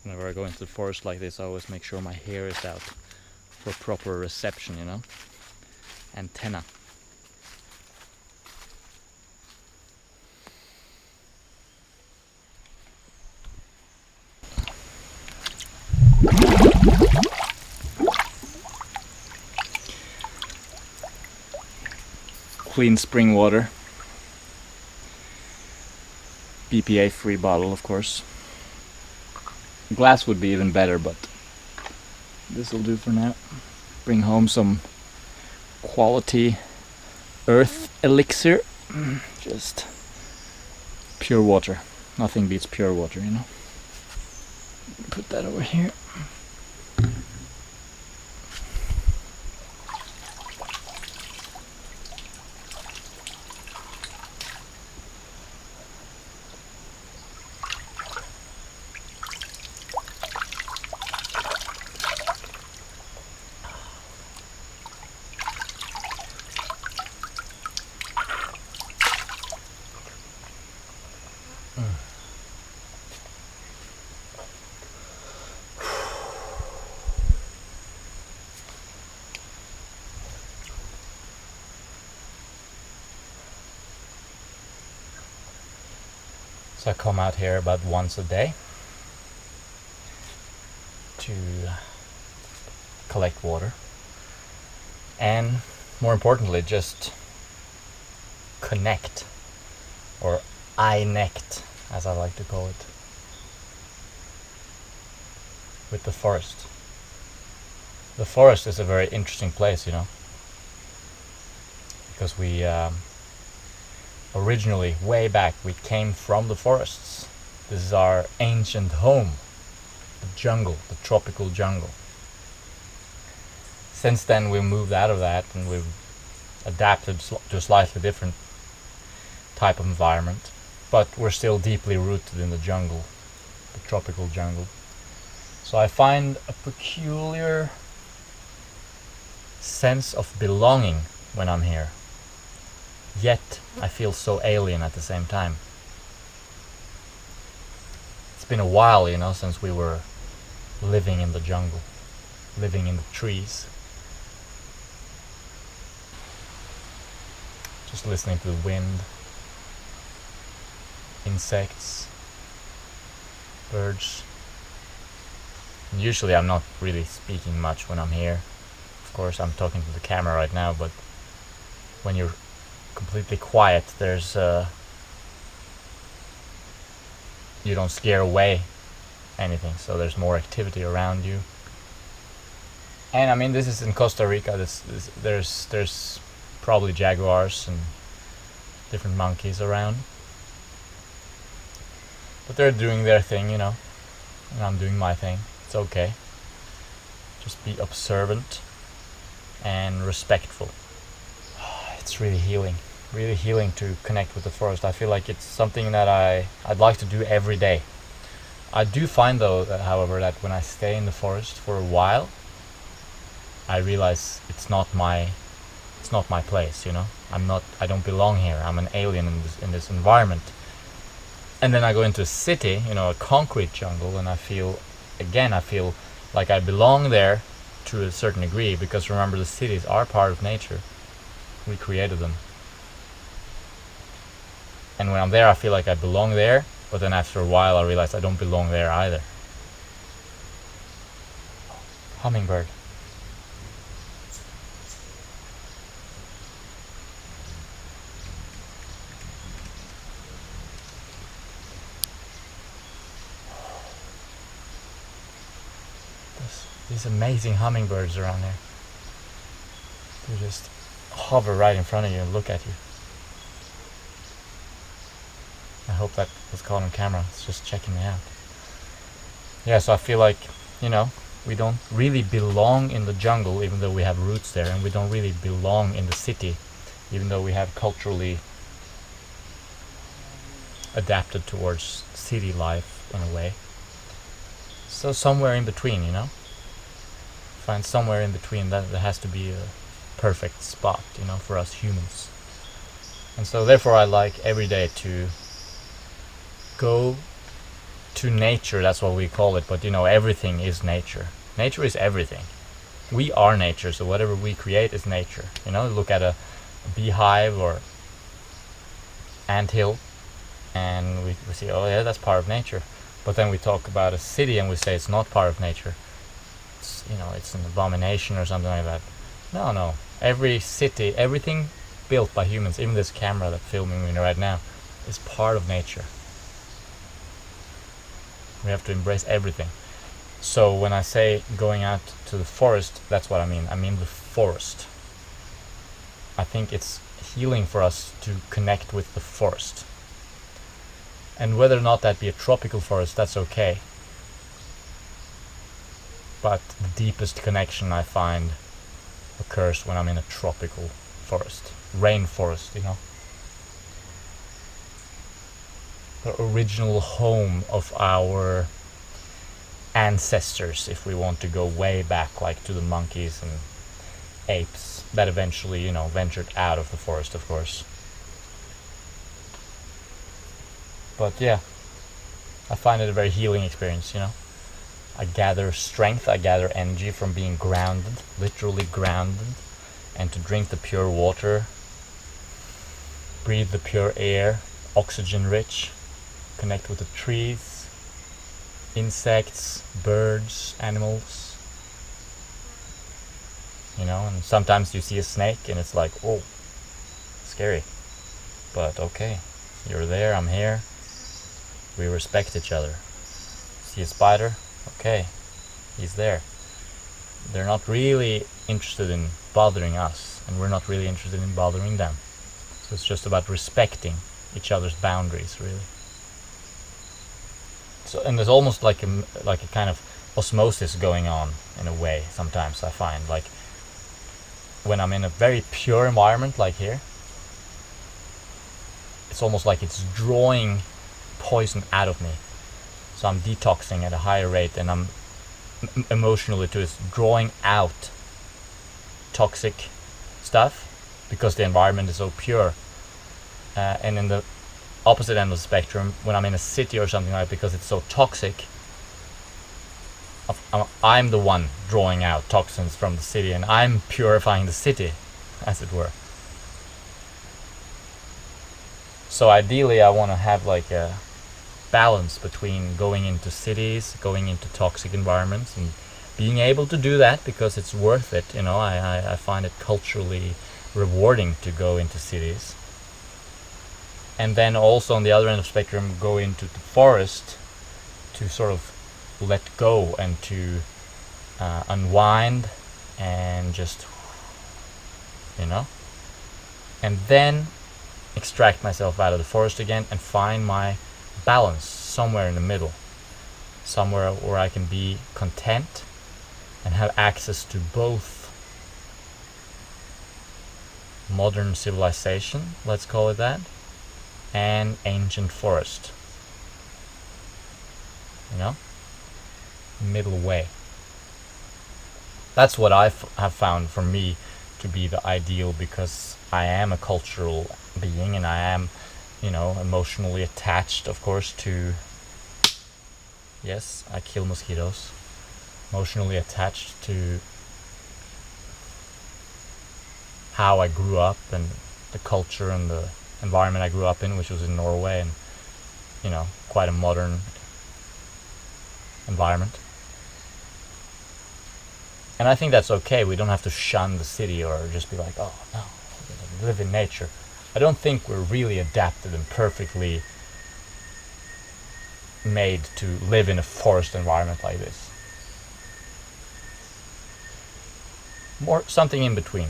Whenever I go into the forest like this, I always make sure my hair is out for proper reception, you know? Antenna. Clean spring water. BPA free bottle, of course. Glass would be even better, but this will do for now. Bring home some quality earth elixir. Just pure water. Nothing beats pure water, you know. Put that over here. So I come out here about once a day to collect water, and more importantly, just connect, or I-nect, as I like to call it, with the forest. The forest is a very interesting place, you know, because we originally, way back, we came from the forests. This is our ancient home, the jungle, the tropical jungle. Since then we moved out of that and we've adapted to a slightly different type of environment, but we're still deeply rooted in the jungle, the tropical jungle. So I find a peculiar sense of belonging when I'm here. Yet I feel so alien at the same time. It's been a while, you know, since we were living in the jungle, living in the trees. Just listening to the wind, insects, birds. And usually I'm not really speaking much when I'm here. Of course, I'm talking to the camera right now, but when you're completely quiet, there's you don't scare away anything, so there's more activity around you. And I mean, this is in Costa Rica. There's probably jaguars and different monkeys around, but they're doing their thing, you know, and I'm doing my thing. It's okay. Just be observant and respectful. It's really healing to connect with the forest. I feel like it's something that I'd like to do every day. I do find though, however, that when I stay in the forest for a while, I realize it's not my place, you know. I don't belong here. I'm an alien in this environment. And then I go into a city, you know, a concrete jungle, and I feel like I belong there to a certain degree, because remember, the cities are part of nature. We created them. And when I'm there, I feel like I belong there, but then after a while I realize I don't belong there either. Hummingbird. These amazing hummingbirds around there. They just hover right in front of you and look at you. I hope that was caught on camera. It's just checking me out. Yeah, so I feel like, you know, we don't really belong in the jungle, even though we have roots there, and we don't really belong in the city, even though we have culturally adapted towards city life in a way. So somewhere in between, you know? Find somewhere in between. That there has to be a perfect spot, you know, for us humans. And so therefore I like every day to go to nature, that's what we call it, but everything is nature. Nature is everything. We are nature, so whatever we create is nature. Look at a beehive or anthill, and we see, oh yeah, that's part of nature. But then we talk about a city and we say it's not part of nature. It's an abomination or something like that. No. Every city, everything built by humans, even this camera that's filming me right now, is part of nature. We have to embrace everything. So when I say going out to the forest, that's what I mean. I mean the forest. I think it's healing for us to connect with the forest. And whether or not that be a tropical forest, that's okay. But the deepest connection I find occurs when I'm in a tropical forest. Rainforest, The original home of our ancestors, if we want to go way back, like to the monkeys and apes that eventually, ventured out of the forest, of course. But yeah, I find it a very healing experience, I gather strength, I gather energy from being grounded, literally grounded, and to drink the pure water, breathe the pure air, oxygen rich, connect with the trees, insects, birds, animals. And sometimes you see a snake and it's like, oh, scary. But okay, you're there, I'm here. We respect each other. See a spider? Okay, he's there. They're not really interested in bothering us, and we're not really interested in bothering them. So it's just about respecting each other's boundaries, really. So, and there's almost like a kind of osmosis going on in a way. Sometimes I find, like when I'm in a very pure environment, like here, it's almost like it's drawing poison out of me. So I'm detoxing at a higher rate, and I'm emotionally too. It's drawing out toxic stuff because the environment is so pure. And in the opposite end of the spectrum, when I'm in a city or something like that, because it's so toxic, I'm the one drawing out toxins from the city, and I'm purifying the city, as it were. So ideally I want to have like a balance between going into cities, going into toxic environments, and being able to do that because it's worth it. I find it culturally rewarding to go into cities. And then also on the other end of the spectrum, go into the forest to sort of let go and to unwind and just, and then extract myself out of the forest again and find my balance somewhere in the middle, somewhere where I can be content and have access to both modern civilization, let's call it that, and ancient forest. Middle way. That's what I have found for me to be the ideal, because I am a cultural being and I am, emotionally attached, of course, to, yes, I kill mosquitoes, emotionally attached to how I grew up and the culture and the environment I grew up in, which was in Norway, and quite a modern environment. And I think that's okay. We don't have to shun the city or just be like, oh no, we're gonna live in nature. I don't think we're really adapted and perfectly made to live in a forest environment like this. More something in between,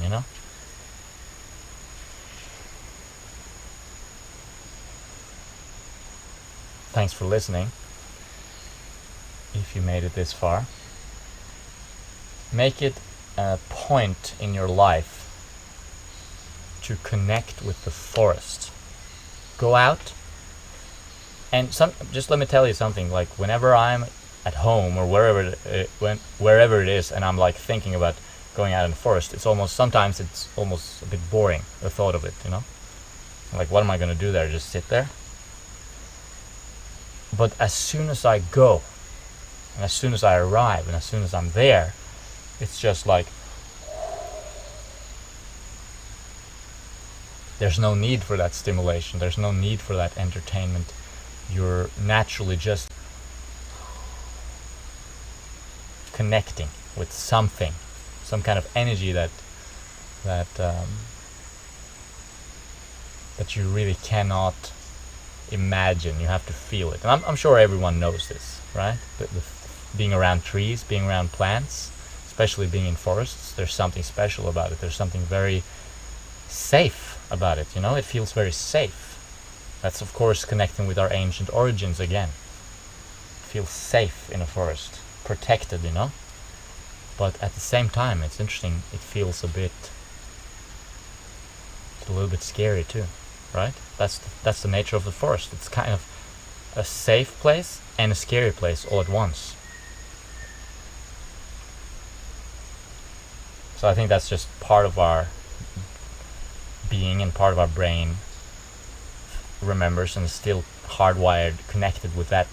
Thanks for listening. If you made it this far, make it a point in your life to connect with the forest. Go out and just let me tell you something, like whenever I'm at home or wherever it is, and I'm like thinking about going out in the forest, sometimes it's almost a bit boring, the thought of it, Like, what am I going to do there? Just sit there? But as soon as I go, and as soon as I arrive, and as soon as I'm there, it's just like there's no need for that stimulation, there's no need for that entertainment. You're naturally just connecting with something, some kind of energy that you really cannot imagine. You have to feel it. And I'm sure everyone knows this, right? Being around trees, being around plants, especially being in forests, there's something special about it. There's something very safe about it, you know? It feels very safe. That's of course connecting with our ancient origins again. It feels safe in a forest, protected, you know? But at the same time, it's interesting, it feels a little bit scary too, right? That's the nature of the forest. It's kind of a safe place and a scary place all at once. So I think that's just part of our being and part of our brain remembers and is still hardwired, connected with that,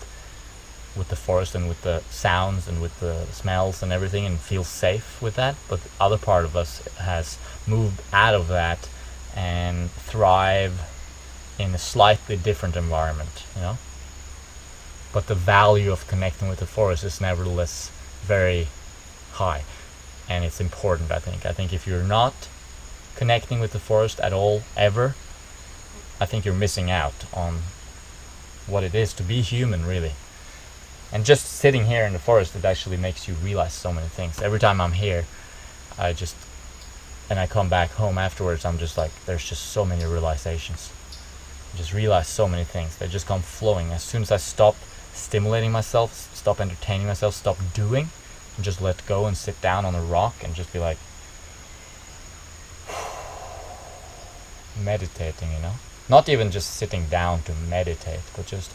with the forest and with the sounds and with the smells and everything, and feels safe with that. But the other part of us has moved out of that and thrive in a slightly different environment, you know? But the value of connecting with the forest is nevertheless very high, and it's important, I think. I think if you're not connecting with the forest at all, ever, I think you're missing out on what it is to be human, really. And just sitting here in the forest, it actually makes you realize so many things. Every time I'm here, and I come back home afterwards, I'm just like, there's just so many realizations. I just realize so many things. They just come flowing. As soon as I stop stimulating myself, stop entertaining myself, stop doing, and just let go and sit down on a rock and just be like, meditating, you know? Not even just sitting down to meditate, but just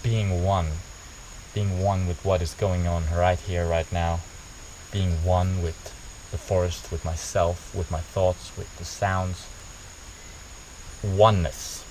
being one with what is going on right here, right now, being one with the forest, with myself, with my thoughts, with the sounds. Oneness.